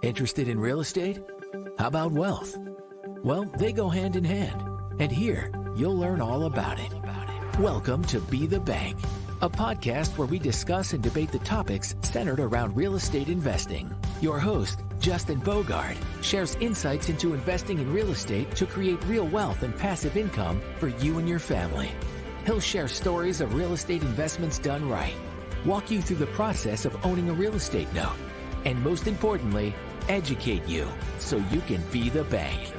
Interested in real estate? How about wealth? Well, they go hand in hand. And here, you'll learn all about it. Welcome to Be the Bank, a podcast where we discuss and debate the topics centered around real estate investing. Your host, Justin Bogard, shares insights into investing in real estate to create real wealth and passive income for you and your family. He'll share stories of real estate investments done right, walk you through the process of owning a real estate note, and most importantly, educate you so you can be the bank.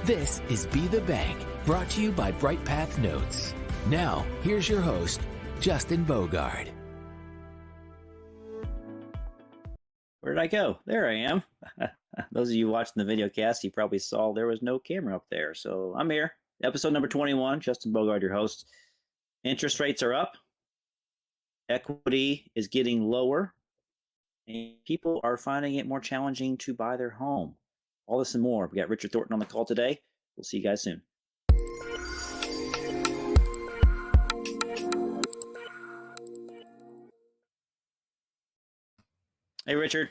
This is Be the Bank, brought to you by Bright Path Notes. Now, here's your host, Justin Bogard. Where did I go? There I am. Those of you watching the video cast, you probably saw there was no camera up there. So I'm here. Episode number 21, Justin Bogard, your host. Interest rates are up. Equity is getting lower. And people are finding it more challenging to buy their home. All this and more. We got Richard Thornton on the call today. We'll see you guys soon. Hey, Richard.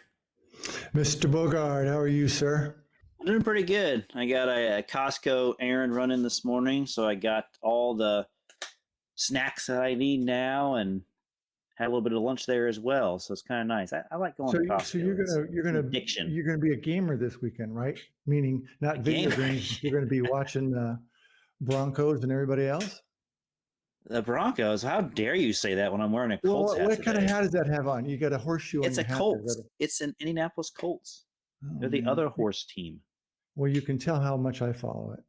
Mr. Bogard, how are you, sir? I'm doing pretty good. I got a Costco errand running this morning, so I got all the snacks that I need now and had a little bit of lunch there as well. So it's kind of nice. I like going to Costco. So you're gonna be a gamer this weekend, right? Meaning not video games. You're gonna be watching Broncos and everybody else. The Broncos? How dare you say that when I'm wearing a Colts hat? What kind of hat does that have on? You got a horseshoe. It's a Colts. It's an Indianapolis Colts. They're the other horse team. Well, you can tell how much I follow it.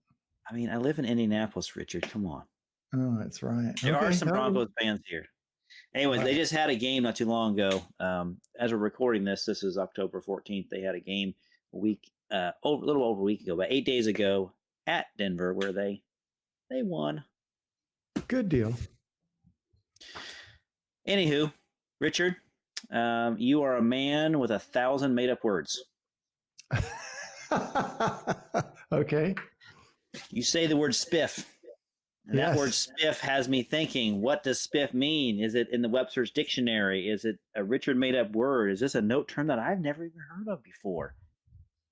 I mean, I live in Indianapolis, Richard. Come on. Oh, that's right. There are some Broncos fans here. Anyways, they just had a game not too long ago. As we're recording this is October 14th. They had a game a little over a week ago, about 8 days ago at Denver, where they won. Good deal. Anywho, Richard, you are a man with 1,000 made-up words. Okay. You say the word spiff. And yes. That word spiff has me thinking, what does spiff mean? Is it in the Webster's dictionary? Is it a Richard made-up word? Is this a note term that I've never even heard of before?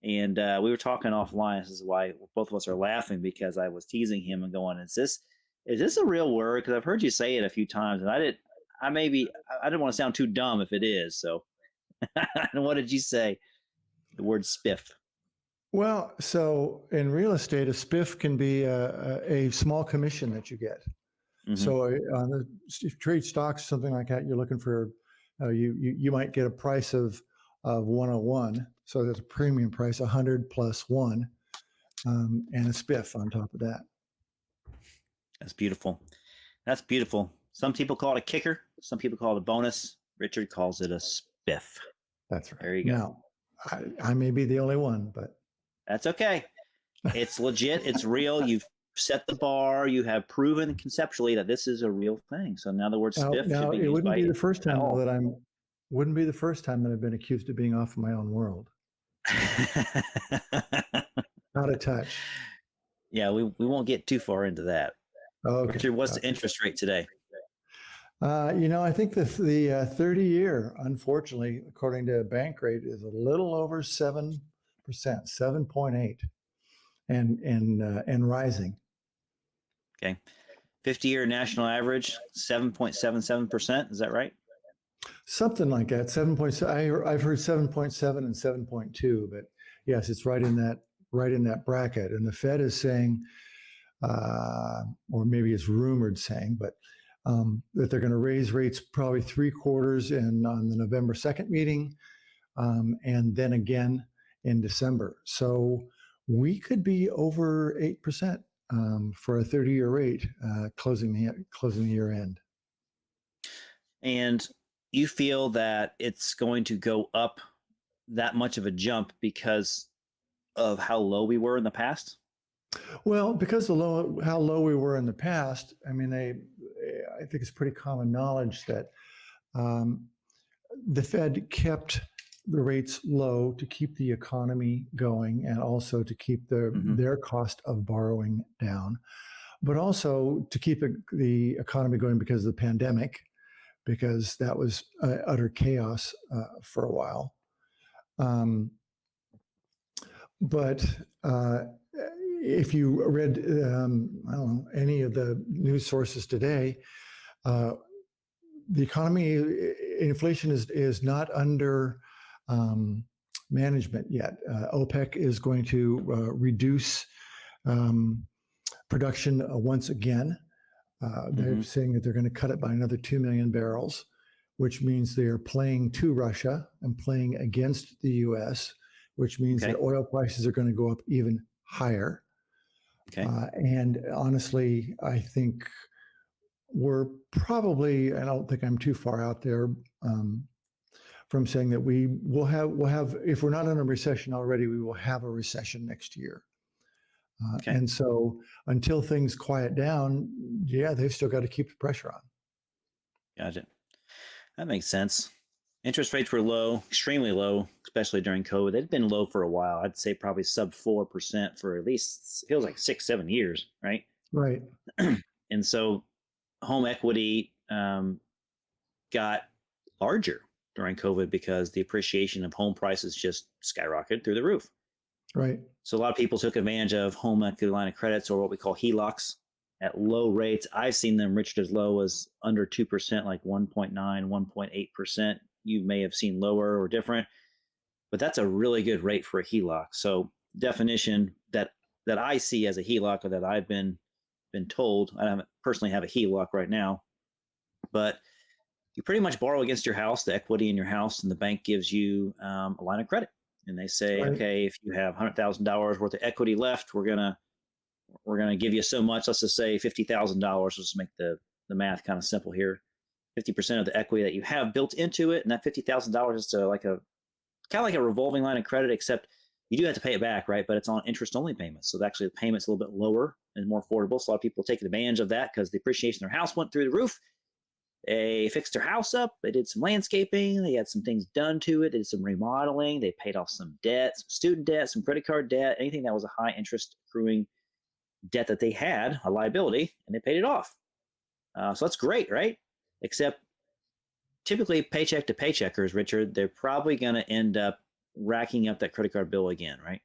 And we were talking offline. This is why both of us are laughing, because I was teasing him and going, is this a real word? Because I've heard you say it a few times, and I didn't want to sound too dumb if it is. So what did you say? The word spiff. Well, so in real estate, a spiff can be a small commission that you get. Mm-hmm. So on the trade stocks, something like that, you're looking for, you might get a price of 101. So there's a premium price, 100 plus 1, and a spiff on top of that. That's beautiful. That's beautiful. Some people call it a kicker. Some people call it a bonus. Richard calls it a spiff. That's right. There you go. Now, I may be the only one, but that's okay. It's legit. It's real. You've set the bar. You have proven conceptually that this is a real thing. So now the word spiff should be used. It wouldn't be the first time all. that wouldn't be the first time that I've been accused of being off of my own world. Not a touch. Yeah, we won't get too far into that. Okay. Richard, what's the interest rate today? I think the 30-year, unfortunately, according to bank rate, is a little over 7%, 7.8, and rising. Okay, 50-year national average 7.77%. Is that right? Something like that. 7.7. I've heard 7.7 and 7.2, but yes, it's right in that bracket. And the Fed is saying, or maybe it's rumored saying, but that they're going to raise rates probably 3/4 on the November 2nd meeting, and then again in December. So we could be over 8% for a 30-year rate closing the year end. And you feel that it's going to go up that much of a jump because of how low we were in the past? Well, because of how low we were in the past, I mean, I think it's pretty common knowledge that the Fed kept the rates low to keep the economy going and also to keep their cost of borrowing down, but also to keep the economy going because of the pandemic, because that was utter chaos for a while. but if you read, I don't know, any of the news sources today, the economy, inflation is not under management yet. OPEC is going to reduce production once again. They're saying that they're going to cut it by another 2 million barrels, which means they are playing to Russia and playing against the U.S., which means that oil prices are going to go up even higher. And honestly, I think we're probably, I don't think I'm too far out there from saying that we'll have, if we're not in a recession already, we will have a recession next year. And so until things quiet down, they've still got to keep the pressure on. Gotcha. That makes sense. Interest rates were low, extremely low, especially during COVID. They'd been low for a while. I'd say probably sub 4% for at least, feels like 6-7 years, right? Right. And so home equity got larger during COVID because the appreciation of home prices just skyrocketed through the roof. Right. So a lot of people took advantage of home equity line of credits, or what we call HELOCs, at low rates. I've seen them, Richard, as low as under 2%, like 1.9, 1.8%. You may have seen lower or different, but that's a really good rate for a HELOC. So definition that I see as a HELOC, or that I've been told, I don't personally have a HELOC right now, but you pretty much borrow against your house, the equity in your house, and the bank gives you a line of credit. And they say, okay, if you have $100,000 worth of equity left, we're gonna give you so much. Let's just say $50,000. Let's just make the math kind of simple here. 50% of the equity that you have built into it, and that $50,000 is to like kind of like a revolving line of credit, except you do have to pay it back, right? But it's on interest only payments. So actually the payment's a little bit lower and more affordable. So a lot of people take advantage of that because the appreciation of their house went through the roof. They fixed their house up. They did some landscaping. They had some things done to it. They did some remodeling. They paid off some debt, some student debt, some credit card debt, anything that was a high interest accruing debt that they had, a liability, and they paid it off. So that's great, right? Except typically paycheck to paycheckers, Richard, they're probably going to end up racking up that credit card bill again, right?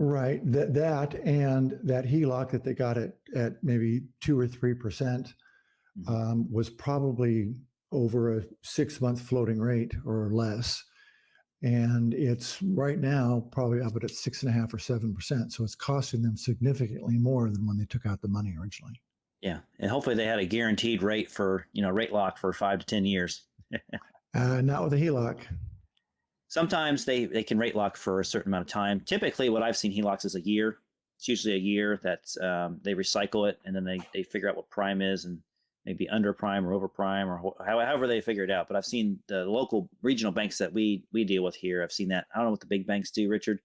Right. That and that HELOC that they got at maybe 2 or 3%. Was probably over a 6-month floating rate or less. And it's right now probably up at 6.5 or 7%. So it's costing them significantly more than when they took out the money originally. Yeah. And hopefully they had a guaranteed rate rate lock for 5 to 10 years. Not with a HELOC. Sometimes they can rate lock for a certain amount of time. Typically what I've seen HELOCs is a year. It's usually a year that they recycle it, and then they figure out what prime is, and maybe under prime or over prime, or however they figure it out. But I've seen the local regional banks that we deal with here. I've seen that. I don't know what the big banks do, Richard.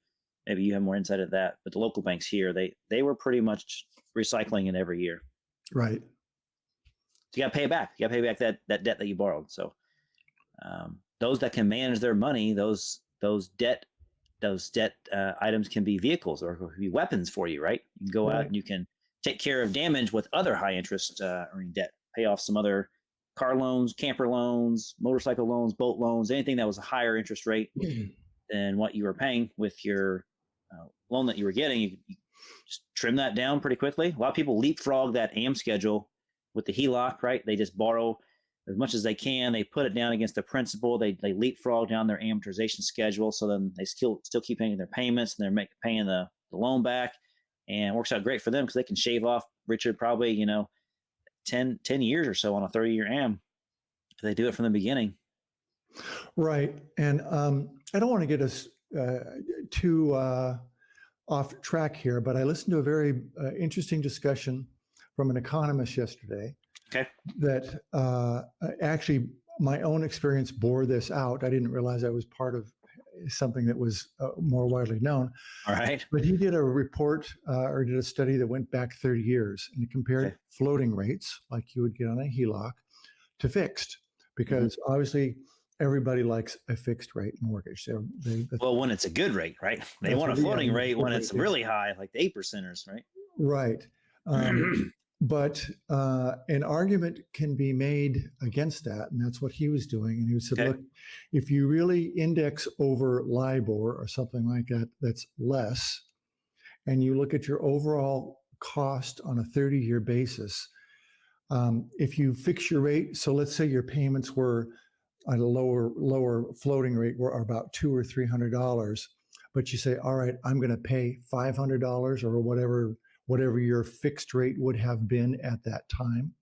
Maybe you have more insight of that. But the local banks here, they were pretty much recycling it every year. Right. So you got to pay it back. You got to pay back that debt that you borrowed. So those that can manage their money, those debt items can be vehicles or can be weapons for you, right? You can go out and you can take care of damage with other high interest earning debt. Pay off some other car loans, camper loans, motorcycle loans, boat loans, anything that was a higher interest rate than what you were paying with your loan that you were getting. You just trim that down pretty quickly. A lot of people leapfrog that AM schedule with the HELOC, right? They just borrow as much as they can. They put it down against the principal. They leapfrog down their amortization schedule. So then they still keep paying their payments, and they're paying the loan back, and it works out great for them because they can shave off, Richard, probably, 10 years or so on a 30-year AM if they do it from the beginning. Right. And I don't want to get us too off track here, but I listened to a very interesting discussion from an economist yesterday. Okay. That actually my own experience bore this out. I didn't realize I was part of something that was more widely known. All right. But he did a report or did a study that went back 30 years and compared floating rates like you would get on a HELOC to fixed, because obviously everybody likes a fixed rate mortgage. Well, when it's a good rate, right? They want a floating rate when it's really high, like the 8%ers, right? Right. But an argument can be made against that, and that's what he was doing. And he said, Okay. look, if you really index over LIBOR or something like that, that's less, and you look at your overall cost on a 30-year basis, if you fix your rate, so let's say your payments were at a lower floating rate, were about $200 or $300, but you say, all right, I'm going to pay $500 or whatever your fixed rate would have been at that time,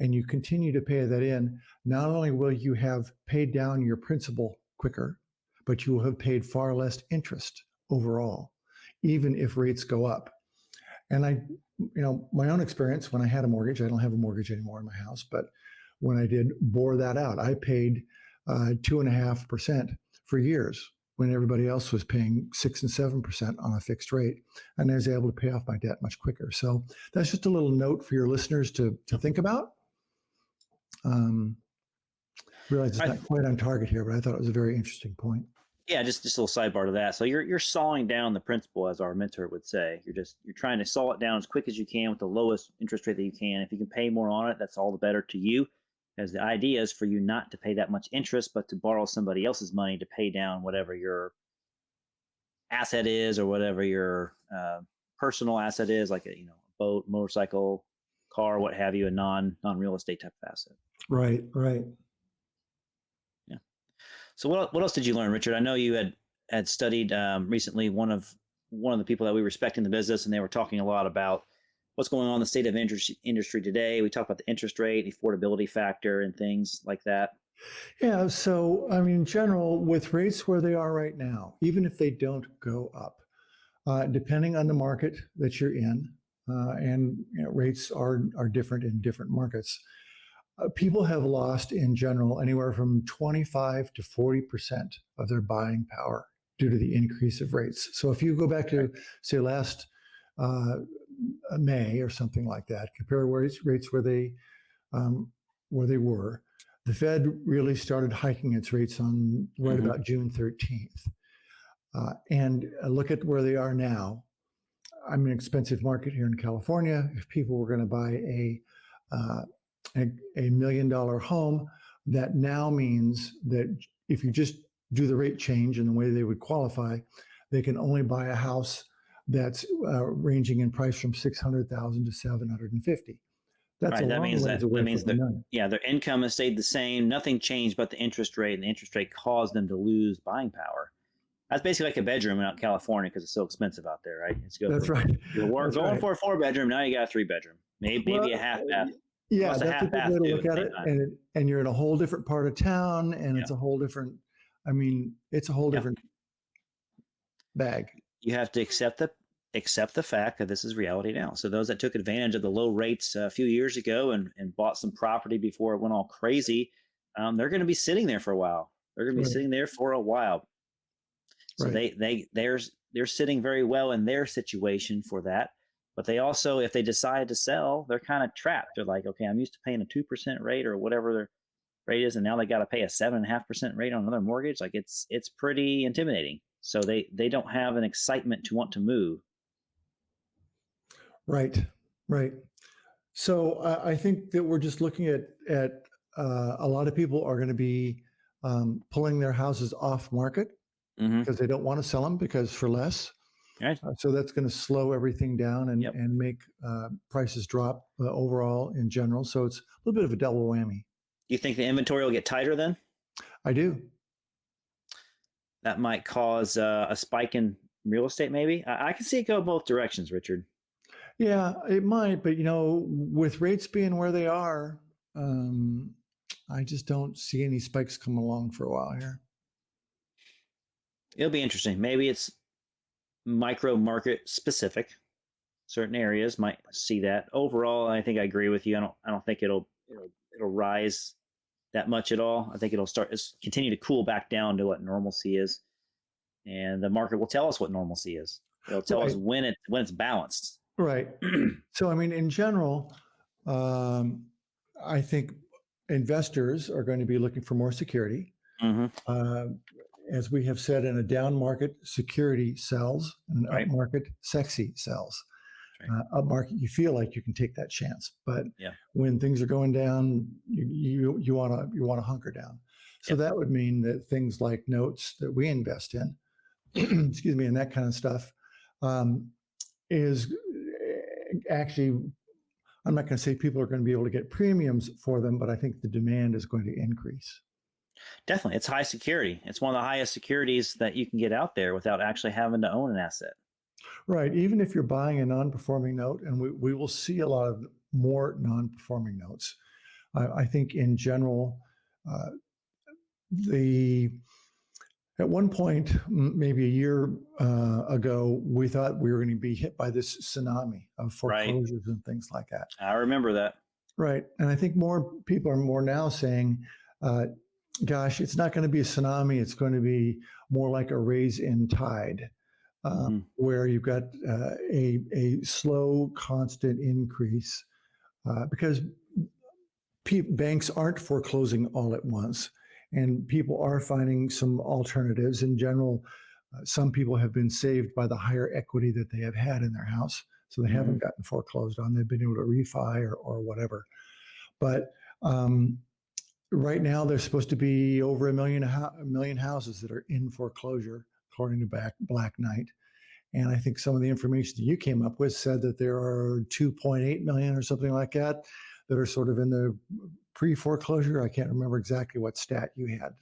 and you continue to pay that in, not only will you have paid down your principal quicker, but you will have paid far less interest overall, even if rates go up. And my own experience when I had a mortgage, I don't have a mortgage anymore in my house, but when I did bore that out, I paid 2.5% for years when everybody else was paying 6 and 7% on a fixed rate, and I was able to pay off my debt much quicker. So that's just a little note for your listeners to think about. Realize it's not quite on target here, but I thought it was a very interesting point. Yeah, just a little sidebar to that. So you're sawing down the principal, as our mentor would say. You're trying to saw it down as quick as you can with the lowest interest rate that you can. If you can pay more on it, that's all the better to you. As the idea is for you not to pay that much interest, but to borrow somebody else's money to pay down whatever your asset is or whatever your personal asset is, like a boat, motorcycle, car, what have you, a non-real estate type of asset. Right. Yeah. So what else did you learn, Richard? I know you had studied recently one of the people that we respect in the business, and they were talking a lot about what's going on in the state of industry today. We talked about the interest rate, the affordability factor, and things like that. Yeah. So, in general, with rates where they are right now, even if they don't go up, depending on the market that you're in, and rates are different in different markets, people have lost in general anywhere from 25 to 40% of their buying power due to the increase of rates. So if you go back to, say, last May or something like that, compare rates where they were. The Fed really started hiking its rates on right about June 13th. And look at where they are now. I'm an expensive market here in California. If people were going to buy a $1 million home, that now means that if you just do the rate change in the way they would qualify, they can only buy a house that's ranging in price from $600,000 to $750,000. That's right. That means their income has stayed the same. Nothing changed but the interest rate, and the interest rate caused them to lose buying power. That's basically like a bedroom out in California because it's so expensive out there, right? That's right. You're going for a 4-bedroom. Now you got a 3-bedroom, maybe a half bath. Yeah, that's a good way to look at it. And you're in a whole different part of town, and it's a whole different. It's a whole different bag. You have to accept the fact that this is reality now. So those that took advantage of the low rates a few years ago and bought some property before it went all crazy, they're going to be sitting there for a while. They're going to be sitting there for a while. So they're sitting very well in their situation for that. But they also, if they decide to sell, they're kind of trapped. They're like, okay, I'm used to paying a 2% rate or whatever their rate is, and now they got to pay a 7.5% rate on another mortgage. Like it's pretty intimidating. So they don't have an excitement to want to move. Right. So I think that we're just looking at a lot of people are going to be pulling their houses off market because they don't want to sell them because for less. Right. So that's going to slow everything down and make prices drop overall in general. So it's a little bit of a double whammy. You think the inventory will get tighter then? I do. That might cause a spike in real estate, maybe. I can see it go both directions, Richard. Yeah, it might. But, with rates being where they are, I just don't see any spikes come along for a while here. It'll be interesting. Maybe it's micro market specific. Certain areas might see that. Overall, I think I agree with you. I don't think it'll rise that much at all. I think it'll continue to cool back down to what normalcy is, and the market will tell us what normalcy is. It'll tell us when it's balanced. Right. So in general, I think investors are going to be looking for more security. As we have said, in a down market, security sells, and an up market, sexy sells. Up market, you feel like you can take that chance, but Yeah. when things are going down, you want to hunker down. So that would mean that things like notes that we invest in, excuse me, and that kind of stuff, is actually, I'm not going to say people are going to be able to get premiums for them, but I think the demand is going to increase. Definitely. It's high security. It's one of the highest securities that you can get out there without actually having to own an asset. Right. Even if you're buying a non-performing note, and we will see a lot of more non-performing notes. I think in general, at one point, maybe a year ago, we thought we were going to be hit by this tsunami of foreclosures and things like that. I remember that. Right. And I think more people are more now saying, gosh, it's not going to be a tsunami. It's going to be more like a raise in tide, where you've got a slow, constant increase because banks aren't foreclosing all at once. And people are finding some alternatives. In general, some people have been saved by the higher equity that they have had in their house. So they haven't gotten foreclosed on. They've been able to refi or whatever. But right now, there's supposed to be over a million houses that are in foreclosure, according to Black Knight. And I think some of the information that you came up with said that there are 2.8 million or something like that are sort of in the pre-foreclosure. I can't remember exactly what stat you had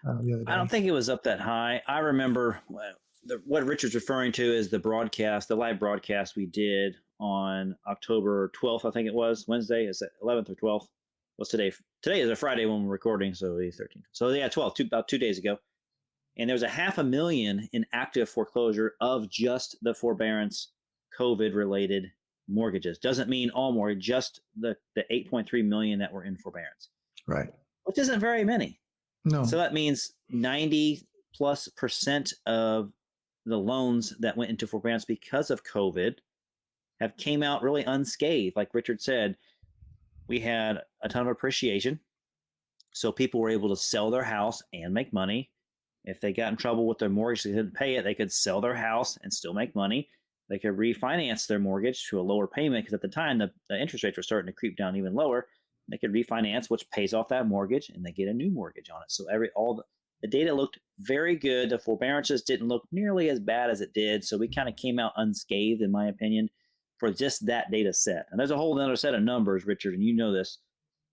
the other day. I don't think it was up that high. I remember what Richard's referring to is the live broadcast we did on October 12th, I think it was. Wednesday, is it 11th or 12th? What's today? Today is a Friday when we're recording, so the 13th. So yeah, 12, about 2 days ago. And there was 500,000 in active foreclosure of just the forbearance COVID-related mortgages. Doesn't mean all mortgage, just the 8.3 million that were in forbearance. Right. Which isn't very many. No. So that means 90+% of the loans that went into forbearance because of COVID have came out really unscathed. Like Richard said, we had a ton of appreciation. So people were able to sell their house and make money. If they got in trouble with their mortgage, they didn't pay it, they could sell their house and still make money. They could refinance their mortgage to a lower payment because at the time, the interest rates were starting to creep down even lower. They could refinance, which pays off that mortgage, and they get a new mortgage on it. So the data looked very good. The forbearances didn't look nearly as bad as it did. So we kind of came out unscathed, in my opinion, for just that data set. And there's a whole other set of numbers, Richard, and you know this,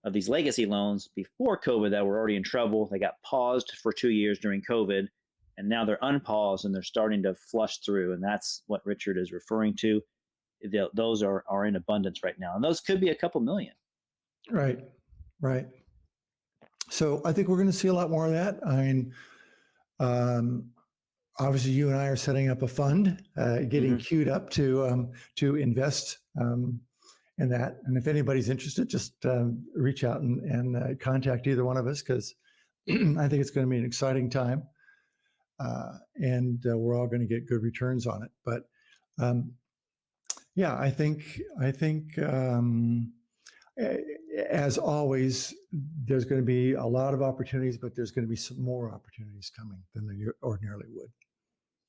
of these legacy loans before COVID that were already in trouble. They got paused for 2 years during COVID, and now they're unpaused and they're starting to flush through. And that's what Richard is referring to. Those are in abundance right now. And those could be a couple million. Right. So I think we're going to see a lot more of that. I mean, obviously you and I are setting up a fund, getting queued up to invest in that. And if anybody's interested, just reach out and contact either one of us, because I think it's going to be an exciting time. And we're all going to get good returns on it. But yeah, I think as always, there's going to be a lot of opportunities, but there's going to be some more opportunities coming than there ordinarily would.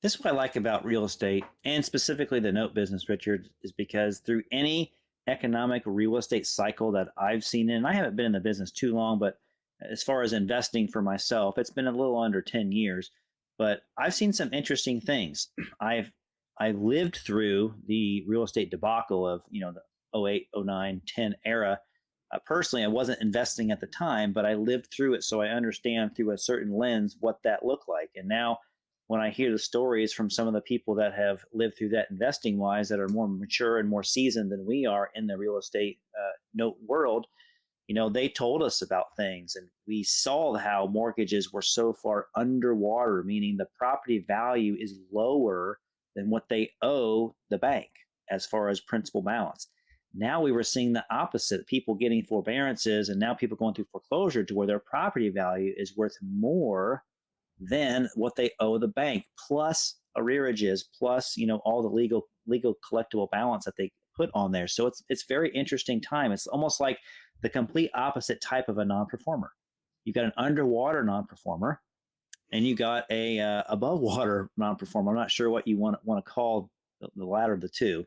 This is what I like about real estate, and specifically the note business, Richard, is because through any economic real estate cycle that I've seen, and I haven't been in the business too long, but as far as investing for myself, it's been a little under 10 years, but I've seen some interesting things. I lived through the real estate debacle of, the 08, 09, 10 era. Personally, I wasn't investing at the time, but I lived through it. So I understand through a certain lens what that looked like. And now when I hear the stories from some of the people that have lived through that investing wise, that are more mature and more seasoned than we are in the real estate note world, they told us about things, and we saw how mortgages were so far underwater, meaning the property value is lower than what they owe the bank as far as principal balance. Now we were seeing the opposite, people getting forbearances, and now people going through foreclosure to where their property value is worth more than what they owe the bank, plus arrearages, plus, all the legal collectible balance that they put on there. So it's very interesting time. It's almost like the complete opposite type of a non-performer. You've got an underwater non-performer, and you got a above water non-performer. I'm not sure what you want to call the latter of the two.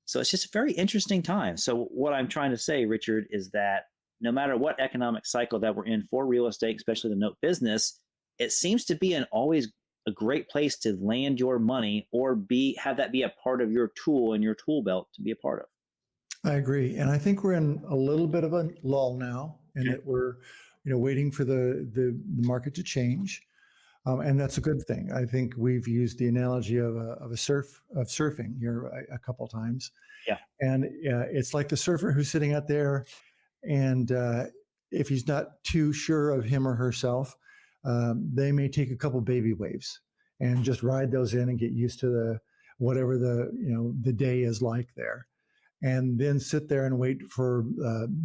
So it's just a very interesting time. So what I'm trying to say, Richard, is that no matter what economic cycle that we're in for real estate, especially the note business, it seems to be always a great place to land your money or have that be a part of your tool and your tool belt to be a part of. I agree. And I think we're in a little bit of a lull now, and that we're, waiting for the market to change. And that's a good thing. I think we've used the analogy of surfing here a couple of times. Yeah. And it's like the surfer who's sitting out there, and if he's not too sure of him or herself, they may take a couple baby waves and just ride those in and get used to whatever the day is like there, and then sit there and wait for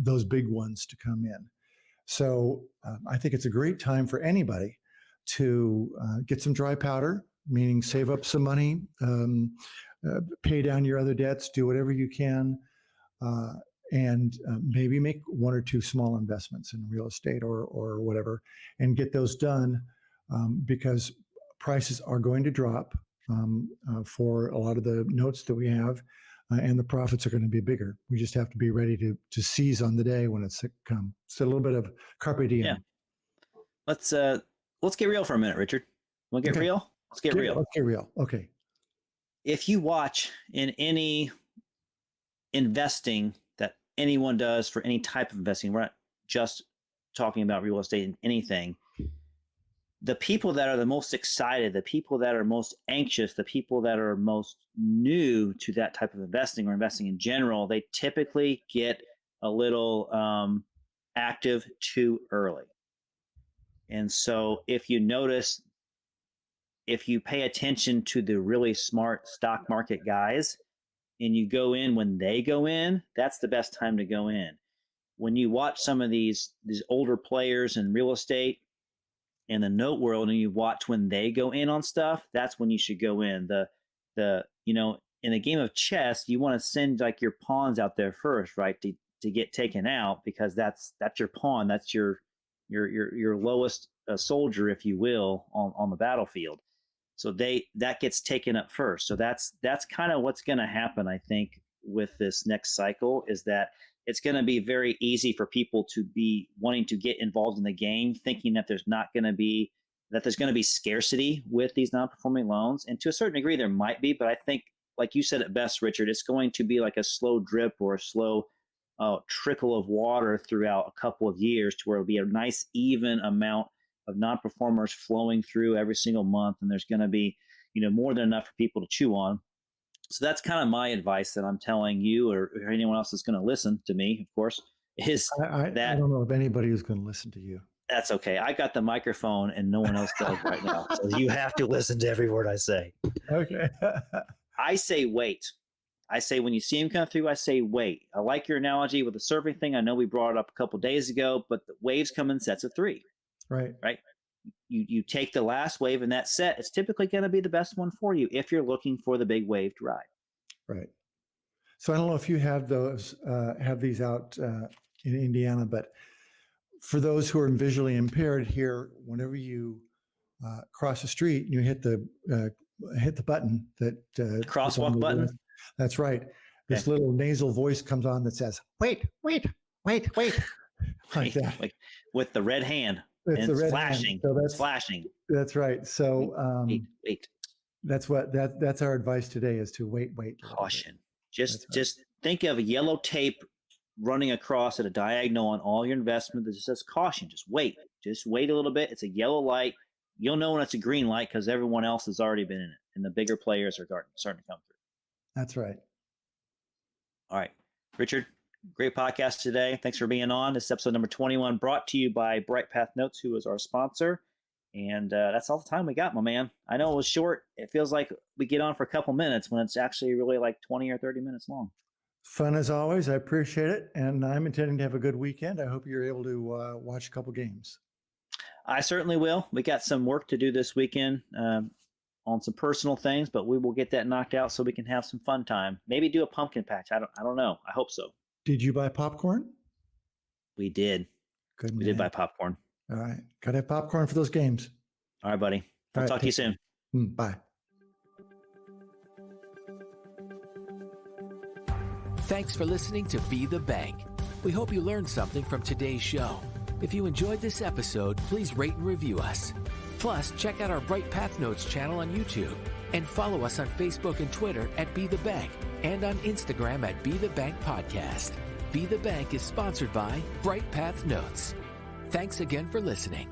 those big ones to come in. So I think it's a great time for anybody to get some dry powder, meaning save up some money, pay down your other debts, do whatever you can, and maybe make one or two small investments in real estate or whatever, and get those done, because prices are going to drop for a lot of the notes that we have, and the profits are going to be bigger. We just have to be ready to seize on the day when it's come. It's a little bit of carpe diem. Yeah. Let's get real for a minute, Richard. Want to get real? Let's get real. Let's get real. Okay. If you watch in any investing that anyone does for any type of investing, we're not just talking about real estate and anything. The people that are the most excited, the people that are most anxious, the people that are most new to that type of investing or investing in general, they typically get a little active too early. And so if you notice, if you pay attention to the really smart stock market guys and you go in when they go in, that's the best time to go in. When you watch some of these older players in real estate in the note world and you watch when they go in on stuff, that's when you should go in. In a game of chess, you want to send like your pawns out there first, right? To get taken out, because that's your pawn. That's your lowest soldier, if you will, on the battlefield. So that gets taken up first. So that's kind of what's going to happen, I think, with this next cycle, is that it's going to be very easy for people to be wanting to get involved in the game, thinking that there's going to be scarcity with these non-performing loans. And to a certain degree, there might be, but I think, like you said it best, Richard, it's going to be like a slow drip or a slow trickle of water throughout a couple of years, to where it'll be a nice even amount of non-performers flowing through every single month. And there's going to be, more than enough for people to chew on. So that's kind of my advice that I'm telling you, or anyone else that's going to listen to me, of course, is I don't know if anybody is going to listen to you. That's okay. I got the microphone and no one else does right now. So you have to listen to every word I say. Okay. I say wait. I say when you see him come through, I say wait. I like your analogy with the surfing thing. I know we brought it up a couple of days ago, but the waves come in sets of 3. Right. You take the last wave in that set. It's typically going to be the best one for you if you're looking for the big wave to ride. Right. So I don't know if you have these out in Indiana, but for those who are visually impaired here, whenever you cross the street, you hit the button that crosswalk button. That's right. This little nasal voice comes on that says, "Wait, wait, wait, wait," like that, like with the red hand. It's and the red flashing. Hand. So it's flashing. That's right. So wait. That's our advice today, is to wait. Caution. Just think of yellow tape running across at a diagonal on all your investment that just says caution. Just wait a little bit. It's a yellow light. You'll know when it's a green light because everyone else has already been in it, and the bigger players are starting to come through. That's right. All right, Richard, great podcast today. Thanks for being on. This is episode number 21, brought to you by Bright Path Notes, who is our sponsor. And that's all the time we got, my man. I know it was short. It feels like we get on for a couple minutes when it's actually really like 20 or 30 minutes long. Fun as always. I appreciate it. And I'm intending to have a good weekend. I hope you're able to watch a couple games. I certainly will. We got some work to do this weekend on some personal things, but we will get that knocked out so we can have some fun time. Maybe do a pumpkin patch. I don't know. I hope so. Did you buy popcorn? We did. Good. We did buy popcorn. All right. Got to have popcorn for those games. All right, buddy. I'll talk to you soon. Bye. Thanks for listening to Be the Bank. We hope you learned something from today's show. If you enjoyed this episode, please rate and review us. Plus, check out our Bright Path Notes channel on YouTube and follow us on Facebook and Twitter at Be the Bank and on Instagram at Be the Bank Podcast. Be the Bank is sponsored by Bright Path Notes. Thanks again for listening.